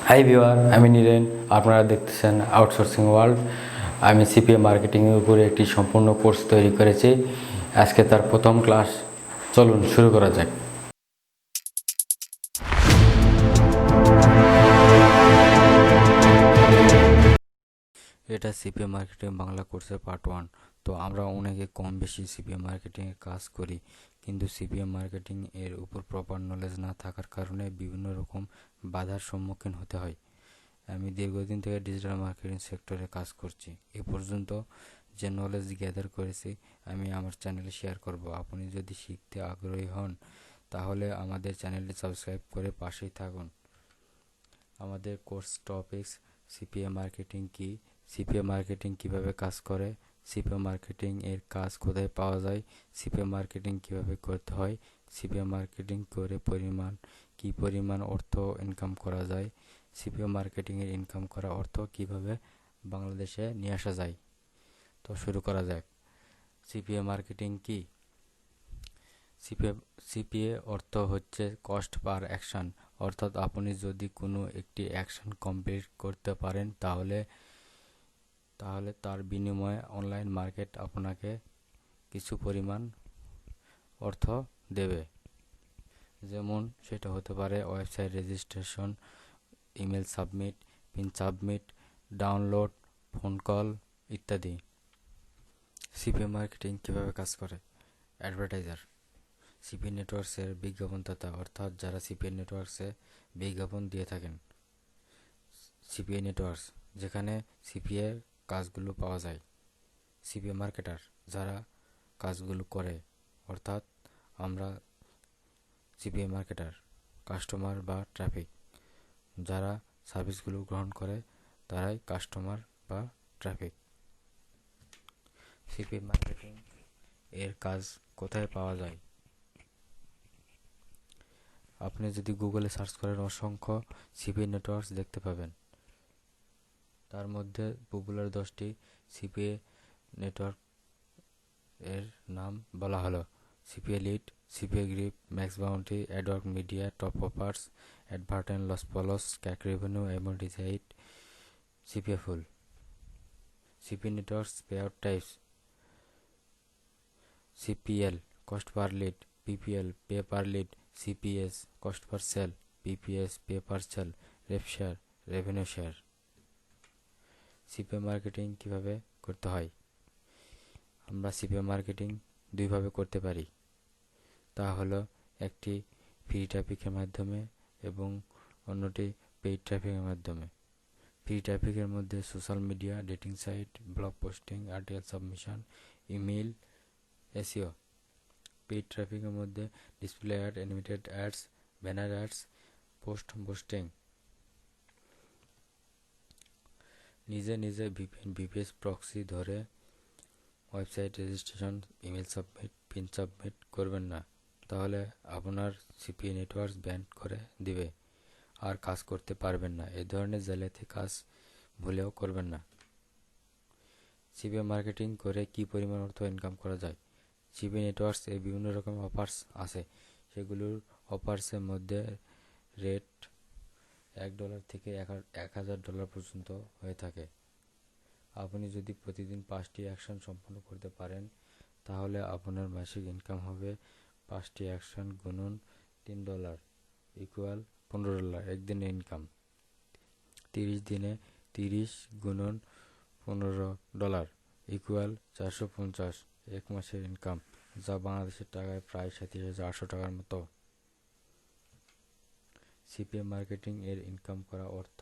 High viewer, আমি নীরেন। আপনারা দেখতেছেন আউটসোর্সিং ওয়ার্ল্ড। আমি সিপিএ মার্কেটিংয়ের উপরে একটি সম্পূর্ণ কোর্স তৈরি করেছি। আজকে তার প্রথম ক্লাস। চলুন শুরু করা যাক। এটা সিপিএ মার্কেটিং বাংলা কোর্সের পার্ট 1। তো আমরা অনেকে কম বেশি সিপিএ মার্কেটিংয়ের কাজ করি, কিন্তু সিপিএ মার্কেটিং এর উপর প্রপার নলেজ না থাকার কারণে বিভিন্ন রকম বাধার সম্মুখীন হতে হয়। আমি দীর্ঘদিন থেকে ডিজিটাল মার্কেটিং সেক্টরে কাজ করছি। এ পর্যন্ত যে নলেজ গ্যাদার করেছি আমি আমার চ্যানেলে শেয়ার করব। আপনি যদি শিখতে আগ্রহী হন তাহলে আমাদের চ্যানেলটি সাবস্ক্রাইব করে পাশেই থাকুন। আমাদের কোর্স টপিকস: সিপিএ মার্কেটিং কি, সিপিএ মার্কেটিং কিভাবে কাজ করে, সিপিএ মার্কেটিং এর কাজ কোথায় পাওয়া যায়, সিপিএ মার্কেটিং কিভাবে করতে হয়, সিপিএ মার্কেটিং করে কি পরিমাণ অর্থ ইনকাম করা যায়, সিপিএ মার্কেটিংয়ের ইনকাম করা অর্থ কিভাবে বাংলাদেশে নিয়ে আসা যায়। তো শুরু করা যাক। সিপিএ মার্কেটিং কি? সিপিএ অর্থ হচ্ছে কস্ট পার অ্যাকশন, অর্থাৎ আপনি যদি কোনো একটি অ্যাকশন কমপ্লিট করতে পারেন তাহলে তার বিনিময়ে অনলাইন মার্কেট আপনাকে কিছু পরিমাণ অর্থ দেবে। যেমন সেটা হতে পারে website registration, email submit, pin submit, download, phone call ইত্যাদি। সিপিএ মার্কেটিং কিভাবে কাজ করে? অ্যাডভার্টাইজার, সিপিএ নেটওয়ার্কসের বিজ্ঞাপনদাতা, অর্থাৎ যারা সিপিএ নেটওয়ার্কসে বিজ্ঞাপন দিয়ে থাকেন। সিপিএ নেটওয়ার্কস, যেখানে সিপিএ কাজগুলো পাওয়া যায়। সিপিএ মার্কেটার, যারা কাজগুলো করে, অর্থাৎ আমরা সিপিএ মার্কেটার। কাস্টমার বা ট্রাফিক, যারা সার্ভিসগুলো গ্রহণ করে তারাই কাস্টমার বা ট্রাফিক। সিপিএ মার্কেটিং এর কাজ কোথায় পাওয়া যায়? আপনি যদি গুগলে সার্চ করেন অসংখ্য সিপিএ নেটওয়ার্কস দেখতে পাবেন। তার মধ্যে পপুলার 10টি সিপিএ নেটওয়ার্ক এর নাম বলা হলো: CPA lead, CPA grip, max bounty, adwork media, top offers, advertent, loss polls, cake revenue, অ্যামোডিসাইট, CPA full. CPA networks payout types: CPL cost per lead, PPL pay per lead, CPS cost per sale, PPS pay per sale, rev share, revenue share. CPA marketing কিভাবে করতে হয়? আমরা CPA marketing দুইভাবে করতে পারি। তা হলো একটি ফ্রি ট্রাফিকের মাধ্যমে এবং অন্যটি পেইড ট্রাফিকের মাধ্যমে। ফ্রি ট্রাফিকের মধ্যে social media, dating site, blog posting, article submission, email, SEO. Paid ট্রাফিকের মধ্যে display ad, animated ads, banner ads, post boosting. নিজে ভিপিএস প্রক্সি ধরে website registration, email submit, pin submit করবেন না, তাহলে আপনার সিপিএ নেটওয়ার্ক ব্যান করে দিবে আর কাজ করতে পারবেন না। এই ধরনের জালিয়াতি কাজ ভুলেও করবেন না। সিপিএ মার্কেটিং করে কি পরিমাণ অর্থ ইনকাম করা যায়? সিপিএ নেটওয়ার্কস এ বিভিন্ন রকম অফার্স আছে। সেগুলোর অফার্সের মধ্যে রেট $1 থেকে $1000 পর্যন্ত হয়ে থাকে। আপনি যদি প্রতিদিন 5টি অ্যাকশন সম্পন্ন করতে পারেন তাহলে আপনার মাসিক ইনকাম হবে 5টি অ্যাকশন গুণন $3 ইকুয়াল $15। একদিনে ইনকাম 30 দিনে 30 গুণন $15 ইকুয়াল 450। এক মাসের ইনকাম, যা বাংলাদেশের টাকায় প্রায় 37,800 টাকার মতো। সিপিএ মার্কেটিং এর ইনকাম করা অর্থ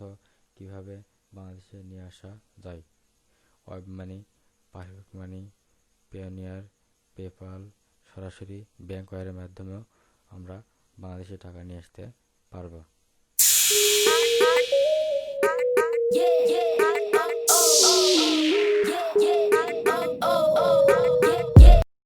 কিভাবে বাংলাদেশে নিয়ে আসা যায়? ওয়েব মানি, পারফেক্ট মানি, পেওনিয়ার, পেপাল, সরাসরি ব্যাংক ওয়্যারের মাধ্যমেও আমরা বাংলাদেশে টাকা নিয়ে আসতে পারবো।